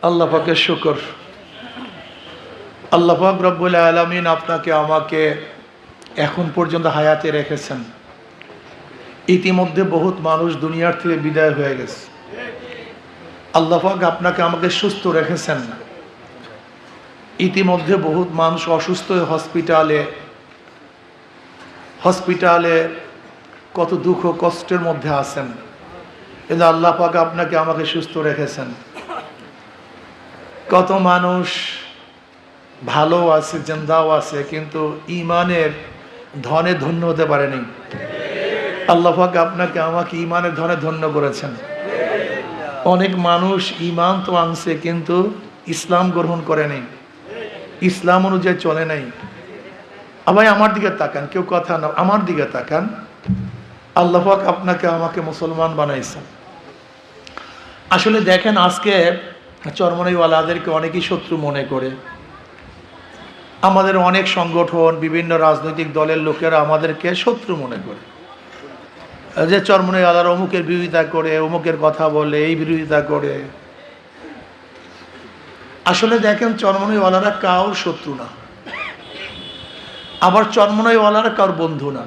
আল্লাহ পাকের শুকর। আল্লাহ পাক রব্বুল আলামিন আপনাকে আমাকে এখন পর্যন্ত হায়াতে রেখেছেন। ইতিমধ্যে বহুত মানুষ দুনিয়ার থেকে বিদায় হয়ে গেছে। আল্লাহ পাক আপনাকে আমাকে সুস্থ রেখেছেন। ইতিমধ্যে বহুত মানুষ অসুস্থ হয়ে হসপিটালে কত দুঃখ কষ্টের মধ্যে আছেন, কিন্তু আল্লাহ পাক আপনাকে আমাকে সুস্থ রেখেছেন। কত মানুষ ভালো আছে, জিন্দাও আছে, কিন্তু ইমানের ধনে ধন্য হতে পারেনি। আল্লাহ পাক আপনাকে আমাকে ইমানের ধনে ধন্য করেছেন। অনেক মানুষ ইমান তো আনছে, কিন্তু ইসলাম গ্রহণ করে নাই, ইসলাম অনুযায়ী চলে নাই। আবার আমার দিকে তাকান, কেউ কথা না, আমার দিকে তাকান। আল্লাহ পাক আপনাকে আমাকে মুসলমান বানাইছেন। আসলে দেখেন, আজকে চরমনাইওয়ালাদেরকে অনেকেই শত্রু মনে করে। আমাদের অনেক সংগঠন, বিভিন্ন রাজনৈতিক দলের লোকেরা আমাদেরকে শত্রু মনে করে, যে চরমনাইওয়ালারা অমুকের বিরোধিতা করে, অমুকের কথা বলে, এই বিরোধিতা করে। আসলে দেখেন, চরমনাইওয়ালারা কারোর শত্রু না, আবার চরমনাইওয়ালারা কারোর বন্ধু না।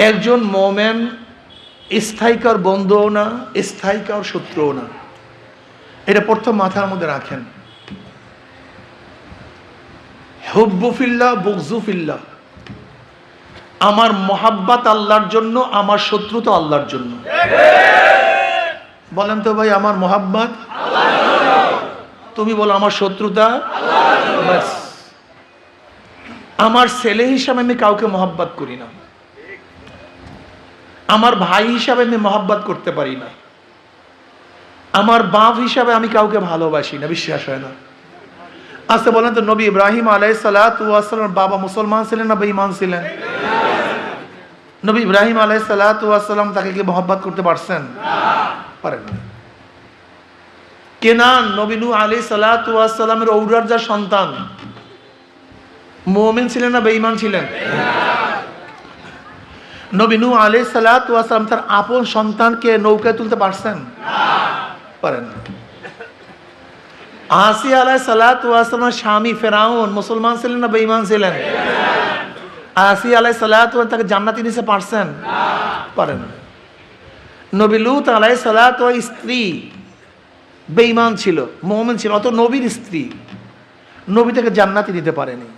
একজন মোমেন স্থায়ী কার বন্ধুও না, স্থায়ী কার শত্রুও না। এটা প্রথম মাথার মধ্যে রাখেন। হুব্বু ফিল্লাহ, বুগজু ফিল্লাহ। আমার মোহাব্বত আল্লাহর জন্য, আমার শত্রুতা আল্লাহর জন্য। বলেন তো ভাই, আমার মোহাব্বত, তুমি বলো আমার শত্রুতা। বাস, আমার ছেলে হিসাবে আমি কাউকে মোহাব্বত করি না, আমার ভাই হিসাবে আমি মোহাব্বত করতে পারি না, আমার বাপ হিসাবে আমি কাউকে ভালোবাসি না, বিশ্বাস হয় না। আচ্ছা বলেন তো, নবী ইব্রাহিম আলাইহিস সালাতু ওয়াস সালাম বাবা মুসলমান ছিলেন না বেঈমান ছিলেন? নবী ইব্রাহিম আলাইহিস সালাতু ওয়াস সালাম তাকে কি মোহাব্বত করতে পারছেন? পারেন না। কেনান নবী নূহ আলাইহিস সালাতু ওয়াস সালামের ঔরজার সন্তান, মুমিন ছিলেন না বেঈমান ছিলেন? নবী নূহ আলাইহিস সালাতু ওয়াস সালাম তার আপন সন্তানকে নৌকায় তুলতে পারছেন? পারেন না। আসিয়া আলাইহিস সালাতু ওয়াস সালামের স্বামী ফেরাউন মুসলমান ছিলেন না বেঈমান ছিলেন? আসিয়া আলাইহিস সালাতু ওয়াস তাকে জান্নাতে নিতে পারছেন? পারেন না। নবী লূত আলাইহিস সালাতু ওয়াস স্ত্রী বেঈমান ছিল, মুমিন ছিল, অত নবীর স্ত্রী, নবী তাকে জান্নাতে দিতে পারেনি।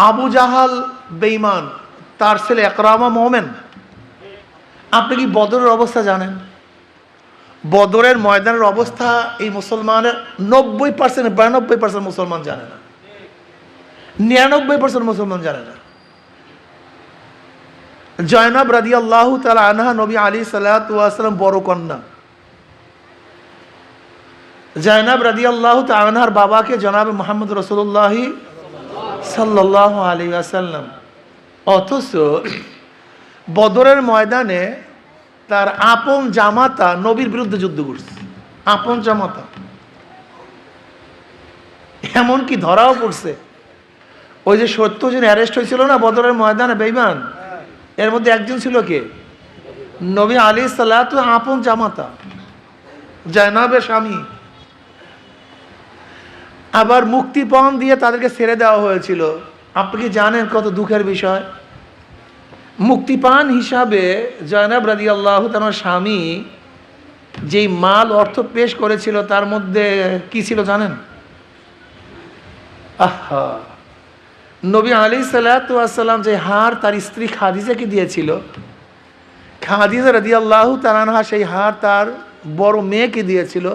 আবু জাহাল বেঈমান, তার ছেলে একরামা মুমিন। আপনি কি বদরের অবস্থা জানেন? বদরের ময়দানের অবস্থা এই মুসলমানের 90%, 92% মুসলমান জানে না, 99% মুসলমান জানে না। জয়নাব রাদিয়াল্লাহু তাআলা আনহা নবী আলাইহিস সালাতু ওয়াস সালাম বড় কন্যা। জয়নাব রাদিয়াল্লাহু তাআলা আনহার বাবাকে জনাবে মুহাম্মদ রাসূলুল্লাহ সাল্লাল্লাহু আলাইহি ওয়াসাল্লাম। অথচ বদরের ময়দানে তার আপন জামাতা নবীর বিরুদ্ধে যুদ্ধ করছে, আপন জামাতা। এমনকি ধরাও পড়ছে। ওই যে 70 জন অ্যারেস্ট হয়েছিল না বদরের ময়দানে বেঈমান, এর মধ্যে একজন ছিল কে? নবী আলাইহিস সালাতু আপন জামাতা, জয়নাবের স্বামী। আবার মুক্তিপণ দিয়ে তাদেরকে ছেড়ে দেওয়া হয়েছিল। আপনি কি জানেন কত দুঃখের বিষয়? মুক্তিপান হিসাবে জয়নাব রাদিয়াল্লাহু তাআলার স্বামী যেই মাল অর্থ পেশ করেছিল, তার মধ্যে কি ছিল জানেন? আহা, নবী আলাইহিস সালাতু ওয়াস সালাম যে হার তার স্ত্রী খাদিজাকে দিয়েছিল, খাদিজা রাদিয়াল্লাহু তাআলা আনহা সেই হার তার বড় মেয়েকে দিয়েছিল।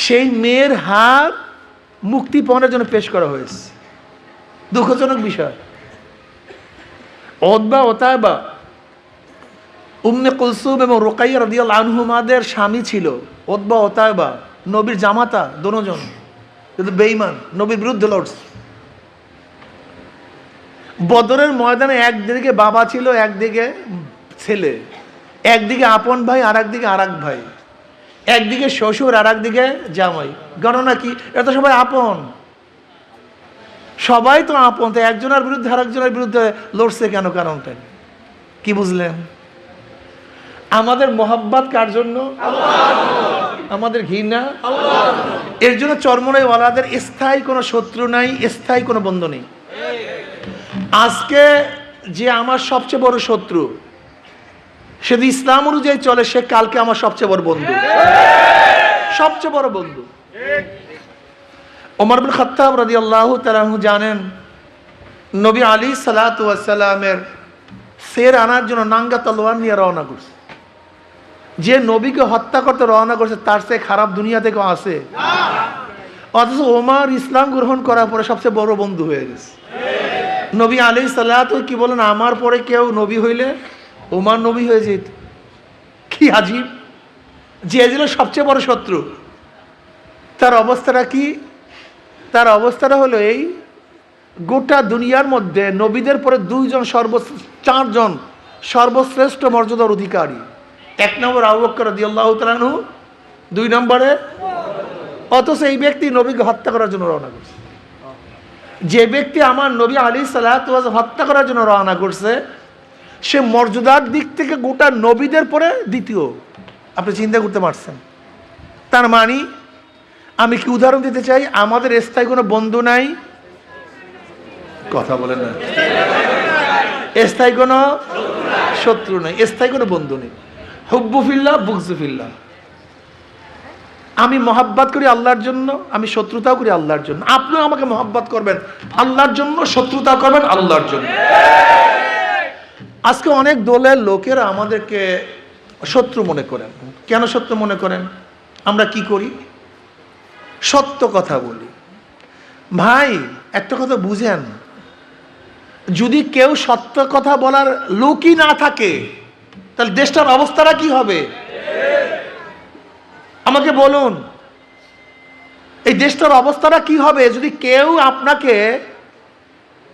সেই মেয়ের হার মুক্তিপণের জন্য পেশ করা হয়েছে। দুঃখজনক বিষয়। উতবা ওতাবা, উম্মে কুলসুম এবং রুকাইয়া রাদিয়াল্লাহু আনহুমাদের স্বামী ছিল উতবা ওতাবা, নবীর জামাতা দুজন, কিন্তু বেঈমান, নবীর বিরুদ্ধে লড়ছে। বদরের ময়দানে একদিকে বাবা ছিল, একদিকে ছেলে, একদিকে আপন ভাই আর একদিকে আর এক ভাই, একদিকে শ্বশুর আর একদিকে জামাই। গণনা কি? এটা সবাই আপন, সবাই তো আপন। তো একজনের বিরুদ্ধে আর একজনের বিরুদ্ধে লড়ছে কেন? কারণটা কি বুঝলেন? আমাদের মোহাব্বত কার জন্য? আমাদের ঘৃণা। এর জন্য চরমনাই ওয়ালাদের স্থায়ী কোনো শত্রু নাই, স্থায়ী কোনো বন্ধু নেই। আজকে যে আমার সবচেয়ে বড় শত্রু, সে যদি ইসলাম অনুযায়ী চলে, সে কালকে আমার সবচেয়ে বড় বন্ধু, সবচেয়ে বড় বন্ধু। ওমর বিন খাত্তাব রাদিয়াল্লাহু তাআলা আনহু জানেন, নবী আলী সাল্লাতু ওয়াস সালামের সের আনার জন্য নাঙ্গা তলোয়ার নিয়ে রওনা করছে। যে নবীকে হত্যা করতে রওনা করছে, তার চেয়ে খারাপ দুনিয়া থেকে আছে? অথচ ওমর ইসলাম গ্রহণ করার পরে সবচেয়ে বড় বন্ধু হয়ে গেছে। নবী আলাইহিস সালাতু কি বলেন, আমার পরে কেউ নবী হইলে ওমর নবী হয়ে যেত। কি আজীব! যে ছিল সবচেয়ে বড় শত্রু, তার অবস্থাটা কি? তার অবস্থাটা হলো এই, গোটা দুনিয়ার মধ্যে নবীদের পরে চারজন সর্বশ্রেষ্ঠ মর্যাদার অধিকারী। এক নম্বর আবু বকর রাদিয়াল্লাহু তাআলা আনহু, দুই নম্বরে, অথচ এই ব্যক্তি নবীকে হত্যা করার জন্য রওনা করছে। যে ব্যক্তি আমার নবী আলাইহিস সালাতু ওয়াস সালাম হত্যা করার জন্য রওনা করছে, সে মর্যাদার দিক থেকে গোটা নবীদের পরে দ্বিতীয়। আপনি চিন্তা করতে পারছেন? তার মানে আমি কি উদাহরণ দিতে চাই, আমাদের স্থায়ী কোনো বন্ধু নাই। কথা বলেন না। স্থায়ী কোনো শত্রু নাই, স্থায়ী কোনো বন্ধু নেই। হুব্বু ফিল্লাহ, বুগযু ফিল্লাহ। আমি মহাব্বত করি আল্লাহর জন্য, আমি শত্রুতাও করি আল্লাহর জন্য। আপনিও আমাকে মহাব্বত করবেন আল্লাহর জন্য, শত্রুতা করবেন আল্লাহর জন্য। আজকে অনেক দলের লোকেরা আমাদেরকে শত্রু মনে করেন। কেন শত্রু মনে করেন? আমরা কি করি? সত্য কথা বলি। ভাই, একটা কথা বুঝেন, যদি কেউ সত্য কথা বলার লোকই না থাকে, তাহলে দেশটার অবস্থাটা কি হবে? আমাকে বলুন, এই দেশটার অবস্থাটা কি হবে যদি কেউ আপনাকে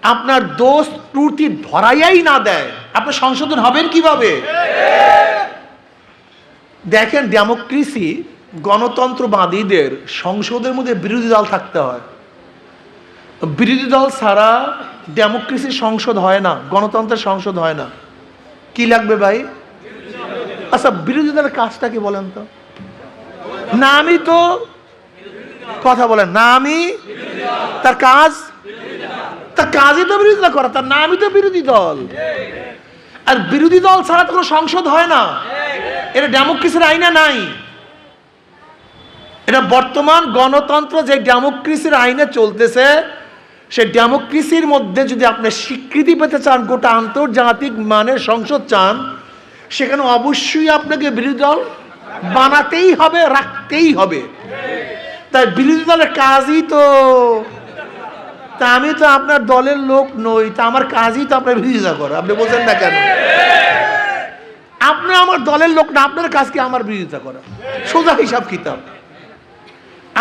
আপনার দোষ ত্রুটি ধরাইয়াই না দেয়? আপনি সংশোধন হবেন কিভাবে? দেখেন, ডেমোক্রেসি, গণতন্ত্রবাদীদের সংসদের মধ্যে বিরোধী দল থাকতে হয়। বিরোধী দল ছাড়া ডেমোক্রেসির সংসদ হয় না, গণতন্ত্রের সংসদ হয় না। কি লাগবে ভাই? আচ্ছা, বিরোধী দলের কাজটা কি বলেন তো? না আমি তো কথা বলেন না, আমি তার কাজই তো বিরোধিতা করা, তার নামই তো বিরোধী দল। আর বিরোধী দল ছাড়া তো কোনো সংসদ হয় না। এটা ডেমোক্রেসির আইনে নাই। এটা বর্তমান গণতন্ত্র যে ডেমোক্রেসির আইনে চলতেছে, সেই ডেমোক্রেসির মধ্যে যদি আপনি স্বীকৃতি পেতে চান, গোটা আন্তর্জাতিক মানের সংসদ চান, সেখানে অবশ্যই আপনাকে বিরোধী দল বানাতেই হবে, রাখতেই হবে। তাই বিরোধী দলের কাজই তো, তা আমি তো আপনার দলের লোক নই, তা আমার কাজই তো আপনার বিরোধিতা করা। আপনি বলছেন না কেন? আপনি আমার দলের লোক না, আপনার কাজ কি আমার বিরোধিতা করা? সোজা হিসাব কিতাব।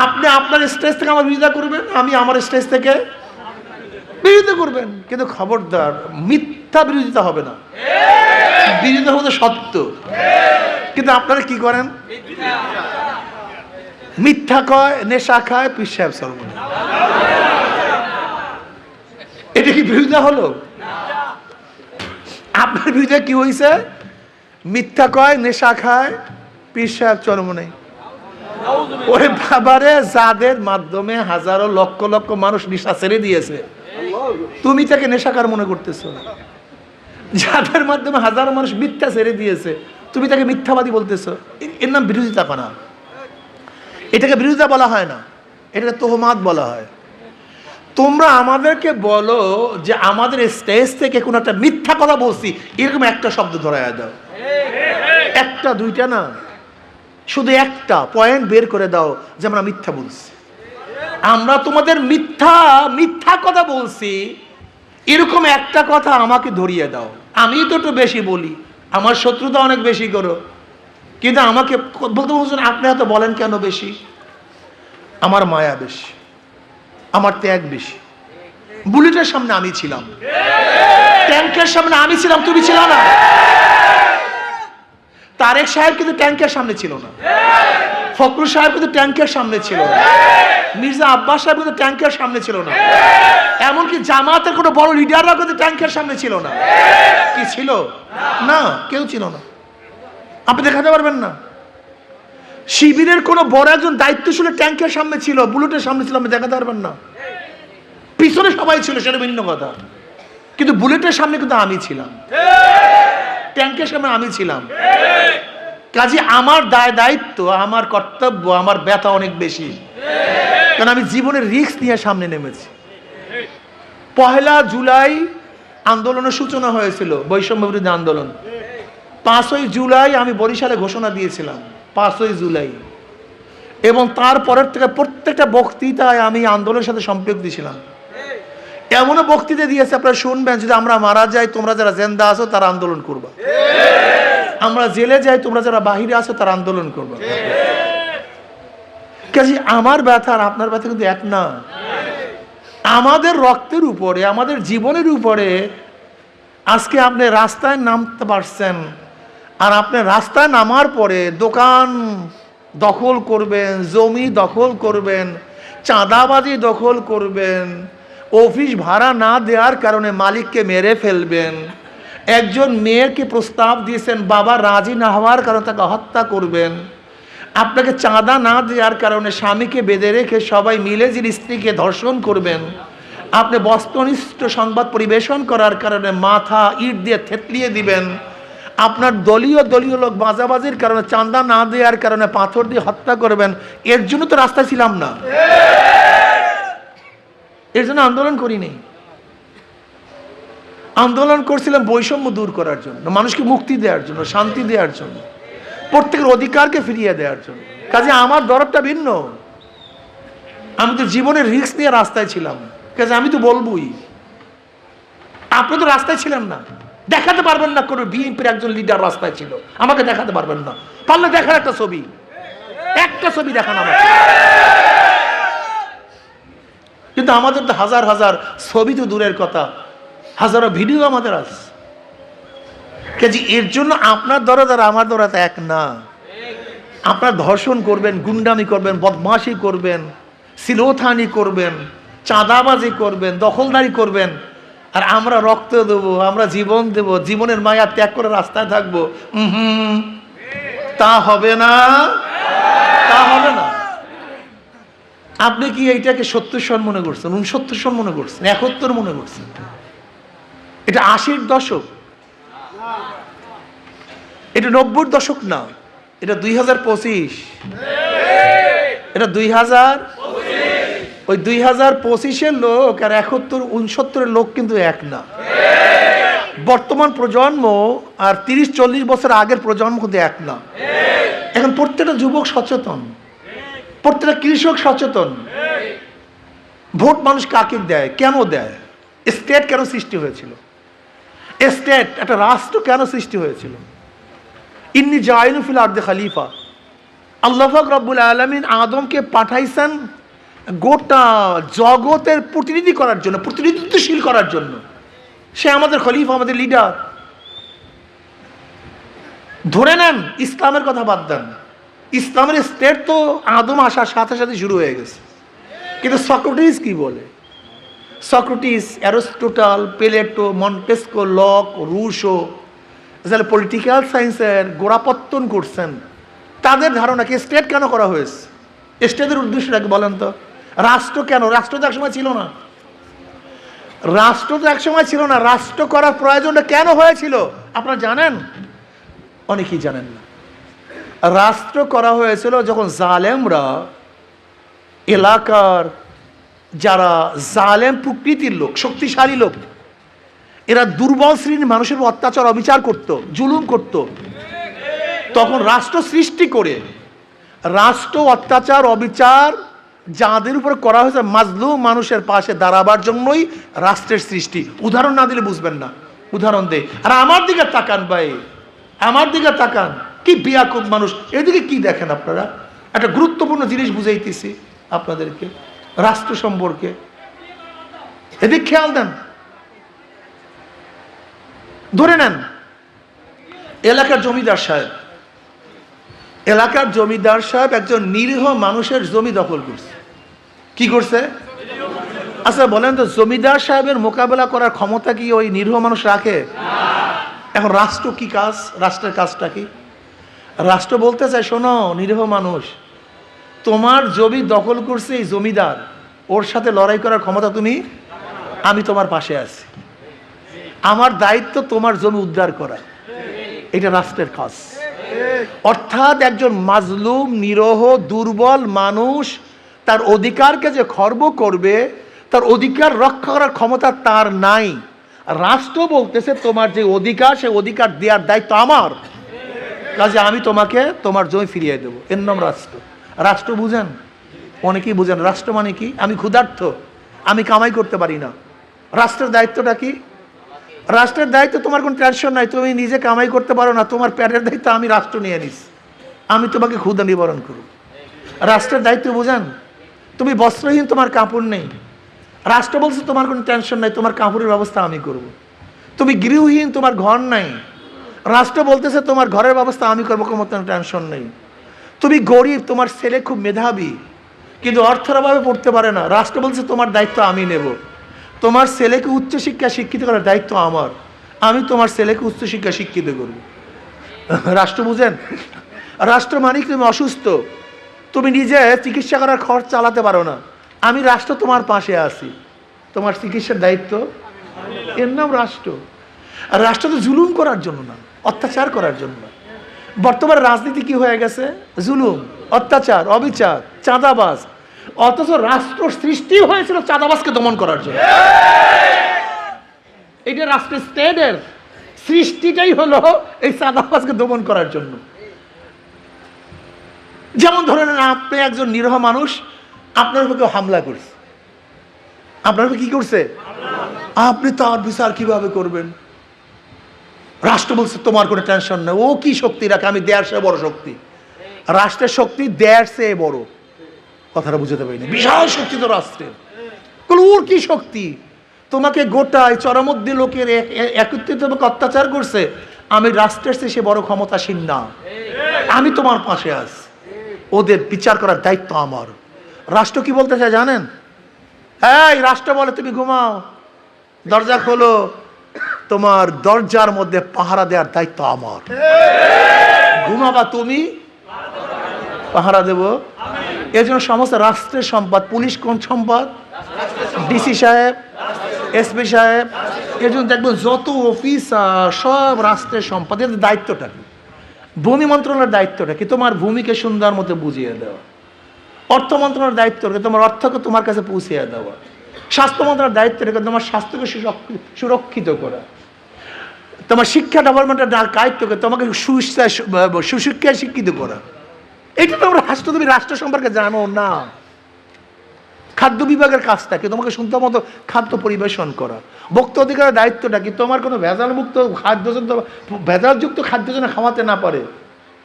আপনি আপনার স্টেজ থেকে আমার বিরোধিতা করবেন, আমি আমার স্টেজ থেকে বিরোধিতা করবেন। কিন্তু খবরদার, মিথ্যা বিরোধিতা হবে না। বিরোধিতা হবে সত্য। কিন্তু আপনারা কি করেন? মিথ্যা কয়, নেশা খায়, পীর সাহেব সরমনি। এটা কি বিরোধিতা হলো? আপনার বিরোধিতা কি হয়েছে? মিথ্যা কয়, নেশা খায়, পীর সাহেব চরমনে। ওরে বাবারে, যাদের মাধ্যমে হাজারো লক্ষ লক্ষ মানুষ নেশা ছেড়ে দিয়েছে, তুমি তাকে নেশাকার মনে করতেছো। যাদের মাধ্যমে হাজারো মানুষ মিথ্যা ছেড়ে দিয়েছে, তুমি তাকে মিথ্যাবাদী বলতেছো। এর নাম বিরোধিতা করা। এটাকে বিরোধিতা বলা হয় না, এটাকে তোহমাত বলা হয়। তোমরা আমাদেরকে বলো যে আমাদের স্টেজ থেকে কোনো একটা মিথ্যা কথা বলছি, এরকম একটা শব্দ ধরায়া দাও। একটা দুইটা না, শুধু একটা পয়েন্ট বের করে দাও যে আমরা মিথ্যা বলছি। আমরা তোমাদের মিথ্যা কথা বলছি, এরকম একটা কথা আমাকে ধরিয়ে দাও। আমি তো একটু বেশি বলি, আমার শত্রুতা অনেক বেশি করো, কিন্তু আমাকে বলতে বলছেন আপনি এত বলেন কেন বেশি? আমার মায়া বেশি, আমার ত্যাগ বেশি। বুলেটের সামনে আমি ছিলাম, ট্যাঙ্কের সামনে আমি ছিলাম, তুমি ছিল না। তারেক সাহেব কিন্তু ট্যাঙ্কের সামনে ছিল না, ফখরুল সাহেব কিন্তু ট্যাঙ্কের সামনে ছিল না, মির্জা আব্বাস সাহেব কিন্তু ট্যাঙ্কের সামনে ছিল না, এমনকি জামাতের কোনো বড় লিডাররা কিন্তু ট্যাঙ্কের সামনে ছিল না। কি ছিল? না, কেউ ছিল না। আপনি দেখাতে পারবেন না। শিবিরের কোনো বড় একজন দায়িত্বশীল ট্যাঙ্কের সামনে ছিল, বুলেটের সামনে ছিল, আপনি দেখাতে পারবেন না। পিছনে সবাই ছিল, সেটা ভিন্ন কথা, কিন্তু বুলেটের সামনে কিন্তু আমি ছিলাম, ট্যাঙ্কের সামনে আমি ছিলাম। কাজে আমার দায়িত্ব, আমার কর্তব্য, আমার ব্যথা অনেক বেশি, কারণ আমি জীবনের রিস্ক নিয়ে সামনে নেমেছি। 1 জুলাই আন্দোলনের সূচনা হয়েছিল, বৈষম্য বিরোধী আন্দোলন। 5ই জুলাই আমি বরিশালে ঘোষণা দিয়েছিলাম, 5ই জুলাই, এবং তারপরের থেকে প্রত্যেকটা বক্তৃতায় আমি আন্দোলনের সাথে সম্পৃক্ত ছিলাম। এমনও বক্তৃতা দিয়েছে, আপনারা শুনবেন, যদি আমরা মারা যাই, তোমরা যারা জিন্দা আছো তারা আন্দোলন করবা, আমরা জেলে যাই, তোমরা যারা বাহিরে আছো তারা আন্দোলন করবা। কাজে আমার ব্যথা আর আপনার ব্যথা কিন্তু এক না। আমাদের রক্তের উপরে, আমাদের জীবনের উপরে আজকে আপনি রাস্তায় নামতে পারছেন, আর আপনি রাস্তায় নামার পরে দোকান দখল করবেন, জমি দখল করবেন, চাঁদাবাজি দখল করবেন, অফিস ভাড়া না দেওয়ার কারণে মালিককে মেরে ফেলবেন, একজন মেয়েকে প্রস্তাব দিয়েছেন, বাবা রাজি না হওয়ার কারণে তাকে হত্যা করবেন, আপনাকে চাঁদা না দেওয়ার কারণে স্বামীকে বেঁধে রেখে সবাই মিলে যে স্ত্রীকে ধর্ষণ করবেন, আপনি বস্তুনিষ্ঠ সংবাদ পরিবেশন করার কারণে মাথা ইট দিয়ে থেতলিয়ে দিবেন, আপনার দলীয় লোক বাজাবাজির কারণে, চাঁদা না দেওয়ার কারণে পাথর দিয়ে হত্যা করবেন। এর জন্য তো রাস্তায় ছিলাম না, এর জন্য আন্দোলন করিনি। আন্দোলন করছিলাম বৈষম্য দূর করার জন্য, মানুষকে মুক্তি দেওয়ার জন্য, শান্তি দেওয়ার জন্য, প্রত্যেকের অধিকারকে ফিরিয়ে দেওয়ার জন্য। কাজে আমার দরদটা ভিন্ন। আমি তো জীবনের রিস্ক নিয়ে রাস্তায় ছিলাম, কাজে আমি তো বলবই। আপনি তো রাস্তায় ছিলেন না, দেখাতে পারবেন না কোনো বিএনপির একজন লিডার রাস্তায় ছিল, আমাকে দেখাতে পারবেন না। পারলে দেখার একটা ছবি দেখান আমাকে। কিন্তু আমাদের তো হাজার হাজার ছবি তো দূরের কথা, হাজারো ভিডিও আমাদের আছে। কাজে এর জন্য আপনার দরদ আর আমার দরদ এক না। আপনার ধর্ষণ করবেন, গুন্ডামি করবেন, বদমাশি করবেন, সিলোথানি করবেন, চাঁদাবাজি করবেন, দখলদারি করবেন, আর আমরা রক্ত দেবো, আমরা জীবন দেব, জীবনের মায়া ত্যাগ করে রাস্তায় থাকবো, তা হবে না, তা হবে না। আপনি কি এইটাকে 70 সন মনে করছেন, 69 সন মনে করছেন, 71 মনে করছেন? এটা 80-র দশক, এটা 90-র দশক না, এটা 2025, এটা 2025। ওই 2025-এর লোক আর 71-69-এর লোক কিন্তু এক না। বর্তমান প্রজন্ম আর 30-40 বছর আগের প্রজন্ম কিন্তু এক না। এখন প্রত্যেকটা যুবক সচেতন, প্রত্যেকটা কৃষক সচেতন। ভোট মানুষ কাকে দেয়, কেন দেয়, স্টেট কেন সৃষ্টি হয়েছিল, স্টেট একটা রাষ্ট্র কেন সৃষ্টি হয়েছিল? ইন্নী জাইলু ফিল আরদি খলিফা, আল্লাহ পাক রব্বুল আলামিন আদমকে পাঠাইছেন গোটা জগতের প্রতিনিধি করার জন্য, প্রতিনিধিত্বশীল করার জন্য। সে আমাদের খলিফা, আমাদের লিডার। ধরে নেন, ইসলামের কথা বাদ দেন, ইসলামের স্টেট তো আদম আসার সাথে সাথে শুরু হয়ে গেছে। কিন্তু সক্রেটিস কি বলে? Socrates, Aristotle, Plato, Montesquieu, Locke, Rousseau, যারা পলিটিক্যাল সায়েন্সের গোড়াপত্তন করছেন, তাদের ধারণা কি স্টেট কেন করা হয়েছে? স্টেটের উদ্দেশ্যটা কি বলেন তো? রাষ্ট্র কেন? রাষ্ট্র তো একসময় ছিল না, রাষ্ট্র তো একসময় ছিল না। রাষ্ট্র করার প্রয়োজনটা কেন হয়েছিল আপনারা জানেন? অনেকেই জানেন না। রাষ্ট্র করা হয়েছিল যখন জালেমরা, এলাকার যারা জালেম প্রকৃতির লোক, শক্তিশালী লোক, এরা দুর্বল শ্রেণীর মানুষের অত্যাচার অবিচার করত, জুলুম করত, তখন রাষ্ট্র সৃষ্টি করে, রাষ্ট্র অত্যাচার অবিচার যাদের উপর করা হয়েছে, মাজলুম মানুষের পাশে দাঁড়াবার জন্যই রাষ্ট্রের সৃষ্টি। উদাহরণ না দিলে বুঝবেন না, উদাহরণ দে। আর আমার দিকে তাকান ভাই, আমার দিকে তাকান, কি বিয়াকুব মানুষ। এদিকে কি দেখেন আপনারা? একটা গুরুত্বপূর্ণ জিনিস বুঝাইতেছি আপনাদেরকে রাষ্ট্র সম্পর্কে, এদিক খেয়াল দেন। ধরে নেন এলাকার জমিদার সাহেব, এলাকার জমিদার সাহেব একজন নিরীহ মানুষের জমি দখল করছে। কি করছে? আচ্ছা বলেন তো, জমিদার সাহেবের মোকাবেলা করার ক্ষমতা কি ওই নিরীহ মানুষ রাখে? এখন রাষ্ট্র কি কাজ? রাষ্ট্রের কাজটা কি? রাষ্ট্র বলতে চায়, শোনো নিরীহ মানুষ, তোমার জমি দখল করছে এই জমিদার, ওর সাথে লড়াই করার ক্ষমতা তুমি, আমি তোমার পাশে আছি, আমার দায়িত্ব তোমার জমি উদ্ধার করা, এটা রাষ্ট্রের কাজ। অর্থাৎ একজন মাজলুম, নিরহ, দুর্বল মানুষ তার অধিকারকে যে খর্ব করবে, তার অধিকার রক্ষা করার ক্ষমতা তার নাই। রাষ্ট্র বলতেছে তোমার যে অধিকার, সে অধিকার দেওয়ার দায়িত্ব আমার, কাজে আমি তোমাকে তোমার জমি ফিরিয়ে দেবো, এর নাম রাষ্ট্র। রাষ্ট্র বুঝেন? অনেকেই বুঝেন রাষ্ট্র মানে কি, আমি ক্ষুধার্ত, আমি কামাই করতে পারি না, রাষ্ট্রের দায়িত্বটা কি? রাষ্ট্রের দায়িত্ব তোমার কোনো টেনশন নাই, তুমি নিজে কামাই করতে পারো না, তোমার পেটের দায়িত্ব আমি রাষ্ট্র নিয়ে নিস, আমি তোমাকে ক্ষুধা নিবারণ করব। রাষ্ট্রের দায়িত্ব বুঝেন? তুমি বস্ত্রহীন, তোমার কাপড় নেই, রাষ্ট্র বলছে তোমার কোনো টেনশন নাই, তোমার কাপড়ের ব্যবস্থা আমি করব। তুমি গৃহহীন, তোমার ঘর নাই, রাষ্ট্র বলতেছে তোমার ঘরের ব্যবস্থা আমি করবো, কোনো টেনশন নেই। তুমি গরিব, তোমার ছেলে খুব মেধাবী কিন্তু অর্থের অভাবে পড়তে পারে না, রাষ্ট্র বলছে তোমার দায়িত্ব আমি নেব, তোমার ছেলেকে উচ্চশিক্ষা শিক্ষিত করার দায়িত্ব আমার, আমি তোমার ছেলেকে উচ্চশিক্ষা শিক্ষিত করব। রাষ্ট্র বুঝেন? রাষ্ট্র মানে তুমি অসুস্থ, তুমি নিজে চিকিৎসা করার খরচ চালাতে পারো না, আমি রাষ্ট্র তোমার পাশে আছি, তোমার চিকিৎসার দায়িত্ব, এর নাম রাষ্ট্র। আর রাষ্ট্র তো জুলুম করার জন্য না, অত্যাচার করার জন্য। বর্তমান রাজনীতি কি হয়ে গেছে? জুলুম, অত্যাচার, অবিচার, চাঁদাবাজ। অথচ রাষ্ট্র সৃষ্টি হয়েছিল চাঁদাবাজকে দমন করার জন্য। এটা রাষ্ট্রের স্টেটের সৃষ্টিটাই হলো এই চাঁদাবাজকে দমন করার জন্য। যেমন ধরেন আপনি একজন নিরীহ মানুষ, আপনার উপর কেউ হামলা করছে, আপনার উপর কি করছে, আপনি তার বিচার কিভাবে করবেন? রাষ্ট্র বলছে তোমার কোনো টেনশন নেই, ও কি শক্তি রাখে, আমি দেয়ার চেয়ে বড় শক্তি। রাষ্ট্রের শক্তি দেয়ার চেয়ে বড়, কথাটা বুঝতে পারিনি, বিশাল শক্তি তো রাষ্ট্রের, ওর কি শক্তি? তোমাকে গোটায় চরমধ্যে লোকের একত্রিত অত্যাচার করছে, আমি রাষ্ট্রের চেয়ে সে বড় ক্ষমতাসীন না, আমি তোমার পাশে আছি, ওদের বিচার করার দায়িত্ব আমার। রাষ্ট্র কি বলতে চায় জানেন? এই রাষ্ট্র বলে তুমি ঘুমাও, দরজা খোলো, তোমার দরজার মধ্যে পাহারা দেওয়ার দায়িত্ব আমার, ঘুমাবা তুমি, পাহারা দেব। এর জন্য সমস্ত রাষ্ট্রের সম্পদ, পুলিশ কোন সম্পদ, ডিসি সাহেব, এসপি সাহেব, এর জন্য দেখবো যত অফিস সব রাষ্ট্রের সম্পদ। এর দায়িত্বটা কি? ভূমি মন্ত্রণালয়ের দায়িত্বটা কি? তোমার ভূমিকে সুন্দর মতো বুঝিয়ে দেওয়া। অর্থ মন্ত্রণালয়ের দায়িত্বটা তোমার অর্থকে তোমার কাছে পৌঁছিয়ে দেওয়া। স্বাস্থ্য মন্ত্রণালয়ের দায়িত্বটা তোমার স্বাস্থ্যকে সুরক্ষিত করা। তোমার শিক্ষা ডেভেলপমেন্টের দায়িত্বকে তোমাকে সুশিক্ষায় শিক্ষিত করা। এটা তোমার রাষ্ট্র, তুমি রাষ্ট্র সম্পর্কে জানো না। খাদ্য বিভাগের কাজটা কি? তোমাকে সুন্দর মতো খাদ্য পরিবেশন করা। ভোক্তা অধিকারের দায়িত্বটা কি? তোমার কোনো ভেজালমুক্ত খাদ্য, ভেজালযুক্ত খাদ্য যেন খাওয়াতে না পারে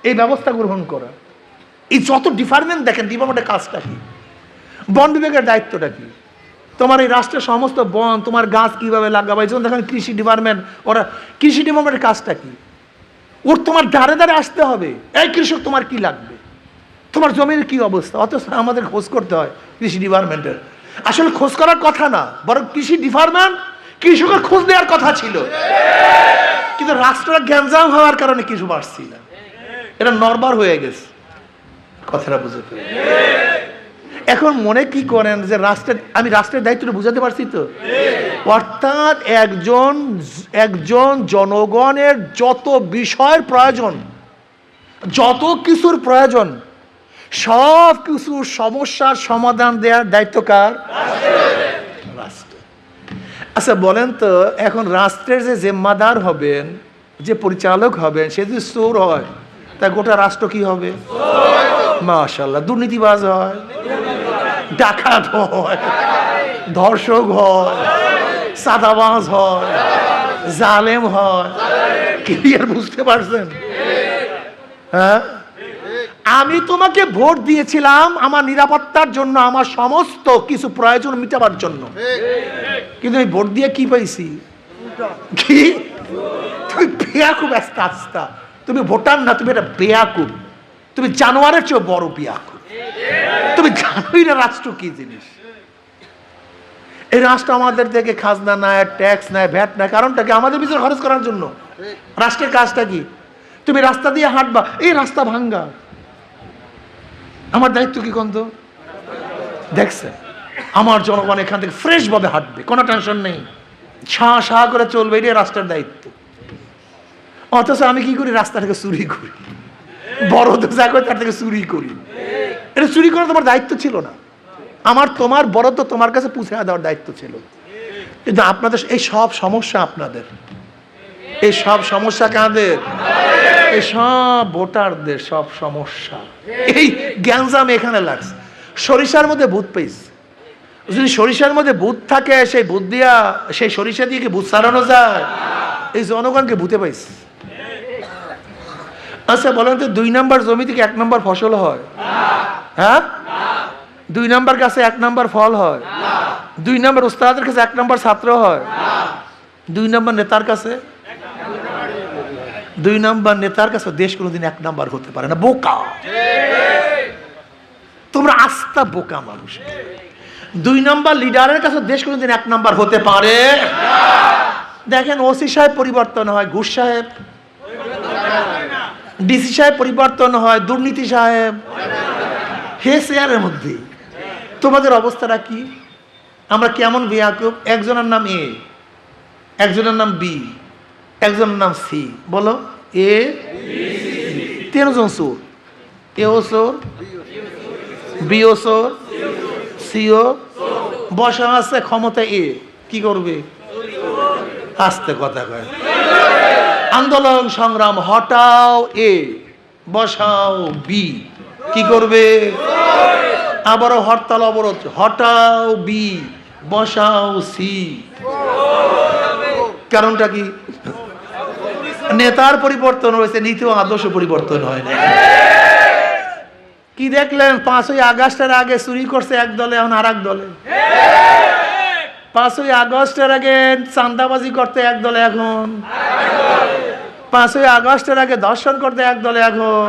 এই ব্যবস্থা গ্রহণ করা। এই যত ডিপার্টমেন্ট দেখেন, ডিপার্টমেন্টের কাজটা কি? বন বিভাগের দায়িত্বটা কি? তোমার এই রাষ্ট্রের সমস্ত বন, তোমার গাছ কিভাবে লাগাবে, এই জন্য দেখেন কৃষি ডিপার্টমেন্ট, ওরা কৃষি ডিপার্টমেন্টের কাজটা কি? ওর তোমার দ্বারে দ্বারে আসতে হবে, এই কৃষক তোমার কি লাগবে, তোমার জমির কি অবস্থা। অথচ আমাদের খোঁজ করতে হয় কৃষি ডিপার্টমেন্টের। আসলে খোঁজ করার কথা না, বরং কৃষি ডিপার্টমেন্ট কৃষকের খোঁজ দেওয়ার কথা ছিল, কিন্তু রাষ্ট্রটা গ্যাঞ্জাম হওয়ার কারণে কিছু পারছি না, এটা নরবার হয়ে গেছে। কথাটা বুঝতে এখন মনে কি করেন যে রাষ্ট্রের, আমি রাষ্ট্রের দায়িত্বটা বুঝাতে পারছি তো? অর্থাৎ একজন জনগণের যত বিষয়ের প্রয়োজন, যত কিছুর প্রয়োজন, সব কিছু সমস্যার সমাধান দেওয়ার দায়িত্ব কার? রাষ্ট্র। আচ্ছা বলেন তো, এখন রাষ্ট্রের যে জিম্মাদার হবেন, যে পরিচালক হবেন, সে যদি চোর হয়, তা গোটা রাষ্ট্র কি হবে? মাশাআল্লাহ, দুর্নীতিবাজ হয়, ডাকাত হয়, ধর্ষক হয়, চাঁদাবাজ হয়, জালেম হয়। ক্লিয়ার বুঝতে পারছেন? হ্যাঁ, আমি তোমাকে ভোট দিয়েছিলাম আমার নিরাপত্তার জন্য, আমার সমস্ত কিছু প্রয়োজন মিটাবার জন্য, কিন্তু আমি ভোট দিয়ে কি পাইছি? কি? তুমি বেয়াকুব, আস্তে আস্তে তুমি ভোটার না, তুমি একটা বেয়াকুব, তুমি জানোয়ারের চেয়ে বড় বেয়াকুব। তুমি জানোই না রাষ্ট্র কি জিনিস। এই রাষ্ট্র আমাদের থেকে খাজনা নেয়, ট্যাক্স নেয়, ভ্যাট নেয়, কারণটা কি? আমাদের পিছনে খরচ করার জন্য। রাষ্ট্রের কাজটা কি? তুমি রাস্তা দিয়ে হাঁটবা, এই রাস্তা ভাঙ্গা, আমার দায়িত্ব কি কন্ত? দেখছেন, আমার জনগণ এখান থেকে ফ্রেশ ভাবে হাঁটবে, কোনো টেনশন নেই, ছাঁ সাঁ করে চলবে, এটাই রাস্তার দায়িত্ব। অথচ আমি কি করি? রাস্তা থেকে চুরি করি, বড় তো যা করে তার থেকে চুরি করি। এটা চুরি করা তোমার দায়িত্ব ছিল না, আমার তোমার বড় তো তোমার কাছে পৌঁছে দেওয়ার দায়িত্ব ছিল। কিন্তু আপনাদের এই সব সমস্যা, আপনাদের এই সব সমস্যা কাদের? এই সব ভোটারদের সব সমস্যা। এই গ্যাঞ্জাম এখানে লাগছে। সরিষার মধ্যে ভূত পেয়েছে, যদি সরিষার মধ্যে ভূত থাকে, সেই ভূত দিয়া, সেই সরিষা দিয়ে কি ভূত সারানো যায়? এই জনগণকে ভূতে পাইছে। আচ্ছা বলেন তো, 2 নম্বর জমি থেকে 1 নম্বর ফসল হয়? হ্যাঁ, 2 নম্বর গাছে 1 নম্বর ফল হয়? 2 নম্বর উস্তাদের কাছে 1 নম্বর ছাত্র হয়? 2 নম্বর নেতার কাছে, 2 নম্বর নেতার কাছে দেশ কোনোদিন 1 নম্বর হতে পারে না। বোকা তোমরা, আস্থা বোকা মানুষ। 2 নম্বর লিডারের কাছে দেশ কোনোদিন 1 নম্বর হতে পারে? দেখেন, ওসি সাহেব পরিবর্তন হয়, ঘুষ সাহেব, ডিসি সাহেব পরিবর্তন হয়, দুর্নীতি সাহেব, হে চেয়ারের মধ্যে। তোমাদের অবস্থাটা কি? আমরা কেমন বেয়াকুব? একজনের নাম এ, একজনের নাম বি, একজনের নাম সি। বলো, এ 3 জন চোর, এও চোর, বিও চোর, সিও বসা আছে ক্ষমতা। এ কি করবে? আস্তে কথা কয়, আন্দোলন সংগ্রাম হটাও এ, বসাও বি, কি করবে? আবারও হরতাল অবরোধ, হটাও বি, বসাও সি। কারণটা কি? নেতার পরিবর্তন হয়েছে, নীতি ও আদর্শ পরিবর্তন হয় না। কি দেখলেন? 5ই আগস্টের আগে চুরি করছে এক দলে, এখন আর এক দলে। 5ই আগস্টের আগে চাঁদাবাজি করতে এক দলে, এখন 5ই আগস্টের আগে দর্শন করতে এক দলে, এখন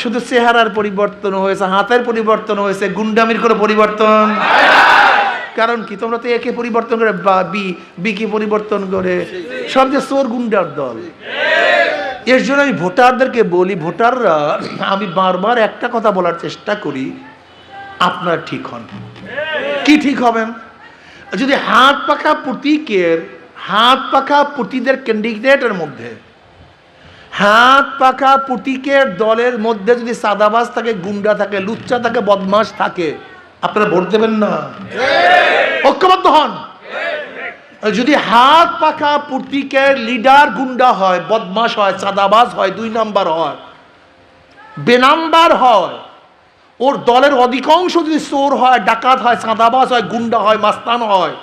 শুধু চেহারার পরিবর্তন হয়েছে, হাতের পরিবর্তন হয়েছে, গুন্ডামির কোনো পরিবর্তন। কারণ কি? তোমরা তো একে পরিবর্তন করে বি কে পরিবর্তন করে, সব যে চোর গুন্ডার দল। এর জন্য আমি ভোটারদেরকে বলি, ভোটাররা, আমি বারবার একটা কথা বলার চেষ্টা করি, আপনারা ঠিক হন। কি ঠিক হবেন? যদি হাত পাখা প্রতীকের ক্যান্ডিডেটের মধ্যে, হাত পাখা প্রতীকের দলের মধ্যে যদি সাদাবাজ থাকে, গুন্ডা থাকে, লুচ্চা থাকে, বদমাশ থাকে, আপনারা ভোট দেবেন না? ঐক্যবদ্ধ হন। যদি হাত পাখা প্রতীকের লিডার গুন্ডা হয়, বদমাশ হয়, চাঁদাবাজ হয়, 2 নম্বর হয়, বেনাম্বার হয়, ওর দলের অধিকাংশ যদি চোর হয়, ডাকাত হয়, চাঁদাবাজ হয়, গুন্ডা হয়, মাস্তান হয়,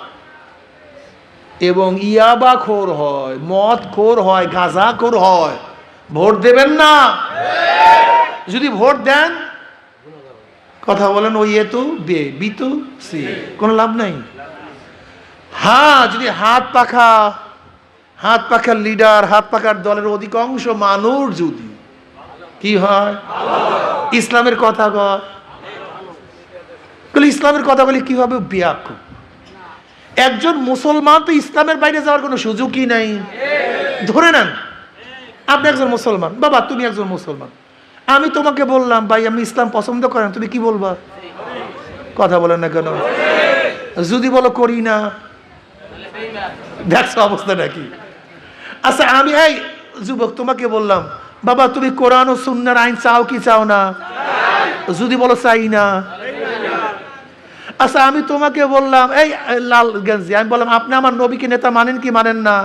এবং ইয়াবা খোর হয়, মদ খোর হয়, গাঁজা খোর হয়, ভোট দেবেন না? যদি ভোট দেন, কথা বলেন, ওই এ তো বে, বি তো সি, কোনো লাভ নাই। হ্যাঁ, যদি হাত পাখার লিডার, হাত পাখার দলের অধিকাংশ মানুষ যদি কি হয়, ইসলামের কথা কয়, ইসলামের কথা বলি কি হবে? বেয়াকুব। একজন মুসলমান তো ইসলামের বাইরে যাওয়ার কোনো সুযোগই নাই। ধরে নেন আপনি একজন মুসলমান, বাবা তুমি একজন মুসলমান, আমি তোমাকে বললাম ভাই আমি ইসলাম পছন্দ করেন, তুমি কি বলবা? কথা বলেন না কেন? যদি বলো করি না, দেখছো অবস্থাটা কি? আচ্ছা আমি এই যুবক তোমাকে বললাম, বাবা তুমি কোরআন ও সুন্নাহর আইন চাও কি চাও না? যদি বলো চাই না। আচ্ছা আমি তোমাকে বললাম, এই লাল গেঞ্জি, আমি বললাম আপনি আমার নবীকে নেতা মানেন কি মানেন না?